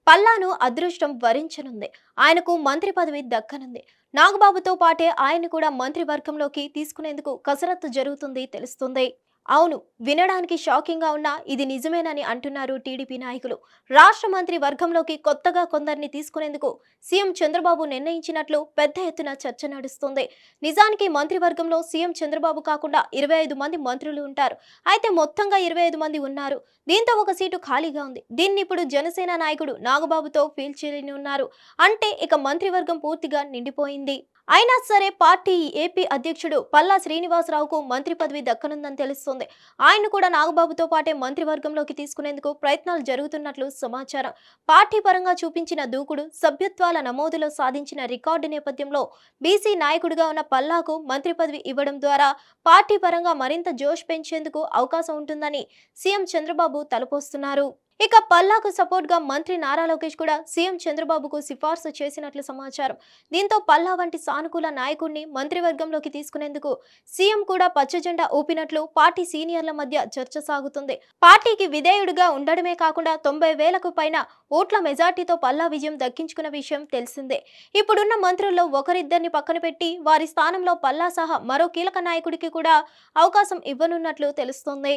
పల్లాను అదృష్టం వరించనుంది. ఆయనకు మంత్రి పదవి దక్కనుంది. నాగబాబుతో పాటే ఆయన్ని కూడా మంత్రివర్గంలోకి తీసుకునేందుకు కసరత్తు జరుగుతుంది తెలుస్తుంది. అవును, వినడానికి షాకింగ్ గా ఉన్నా ఇది నిజమేనని అంటున్నారు టీడీపీ నాయకులు. రాష్ట్ర మంత్రి వర్గంలోకి కొత్తగా కొందరిని తీసుకునేందుకు సీఎం చంద్రబాబు నిర్ణయించినట్లు పెద్ద ఎత్తున చర్చ నడుస్తుంది. నిజానికి మంత్రివర్గంలో సీఎం చంద్రబాబు కాకుండా 25 మంది మంత్రులు ఉంటారు. అయితే మొత్తంగా 25 మంది ఉన్నారు. దీంతో ఒక సీటు ఖాళీగా ఉంది. దీన్ని ఇప్పుడు జనసేన నాయకుడు నాగబాబుతో ఫీల్ చేయనున్నారు. అంటే ఇక మంత్రివర్గం పూర్తిగా నిండిపోయింది. అయినా సరే పార్టీ ఏపీ అధ్యక్షుడు పల్లా శ్రీనివాసరావుకు మంత్రి పదవి దక్కనుందని తెలుస్తోంది. ఆయన కూడా నాగబాబుతో పాటే మంత్రివర్గంలోకి తీసుకునేందుకు ప్రయత్నాలు జరుగుతున్నట్లు సమాచారం. పార్టీ పరంగా చూపించిన దూకుడు, సభ్యత్వాల నమోదులో సాధించిన రికార్డు నేపథ్యంలో బీసీ నాయకుడిగా ఉన్న పల్లాకు మంత్రి పదవి ఇవ్వడం ద్వారా పార్టీ పరంగా మరింత జోష్ పెంచేందుకు అవకాశం ఉంటుందని సీఎం చంద్రబాబు తలపోస్తున్నారు. ఇక పల్లాకు సపోర్ట్ గా మంత్రి నారా లోకేష్ కూడా సీఎం చంద్రబాబుకు సిఫార్సు చేసినట్లు సమాచారం. దీంతో పల్లా వంటి సానుకూల నాయకుడిని మంత్రివర్గంలోకి తీసుకునేందుకు సీఎం కూడా పచ్చజెండా ఊపినట్లు పార్టీ సీనియర్ల మధ్య చర్చ సాగుతుంది. పార్టీకి విధేయుడిగా ఉండడమే కాకుండా 90,000కు పైన ఓట్ల మెజార్టీతో పల్లా విజయం దక్కించుకున్న విషయం తెలిసిందే. ఇప్పుడున్న మంత్రుల్లో ఒకరిద్దరిని పక్కన పెట్టి వారి స్థానంలో పల్లా సహా మరో కీలక నాయకుడికి కూడా అవకాశం ఇవ్వనున్నట్లు తెలుస్తోంది.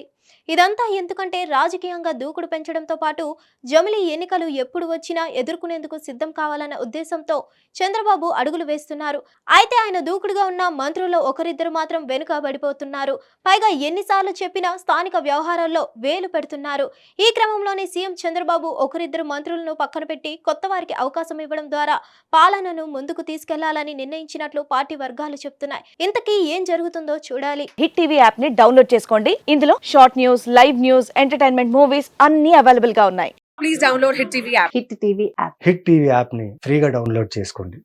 ఇదంతా ఎందుకంటే రాజకీయంగా దూకుడు పెంచడంతో పాటు జమిలీ ఎన్నికలు ఎప్పుడు వచ్చినా ఎదుర్కొనేందుకు సిద్ధం కావాలన్న ఉద్దేశంతో చంద్రబాబు అడుగులు వేస్తున్నారు. అయితే ఆయన దూకుడుగా ఉన్న మంత్రుల్లో ఒకరిద్దరు మాత్రం వెనుకబడిపోతున్నారు. పైగా ఎన్నిసార్లు చెప్పినా స్థానిక వ్యవహారాల్లో వేలు పెడుతున్నారు. ఈ క్రమంలోనే సీఎం చంద్రబాబు ఒకరిద్దరు మంత్రులను పక్కన పెట్టి కొత్త వారికి అవకాశం ఇవ్వడం ద్వారా పాలనను ముందుకు తీసుకెళ్లాలని నిర్ణయించినట్లు పార్టీ వర్గాలు చెప్తున్నాయి. ఇంతకీ ఏం జరుగుతుందో చూడాలి. హిట్ టీవీ యాప్ ని డౌన్లోడ్ చేసుకోండి. ఇందులో short news, live news, entertainment movies అన్ని అవైలబుల్ గా ఉన్నాయి. Please download Hit TV app. Hit TV app. Hit TV యాప్ని ఫ్రీగా డౌన్లోడ్ చేసుకోండి.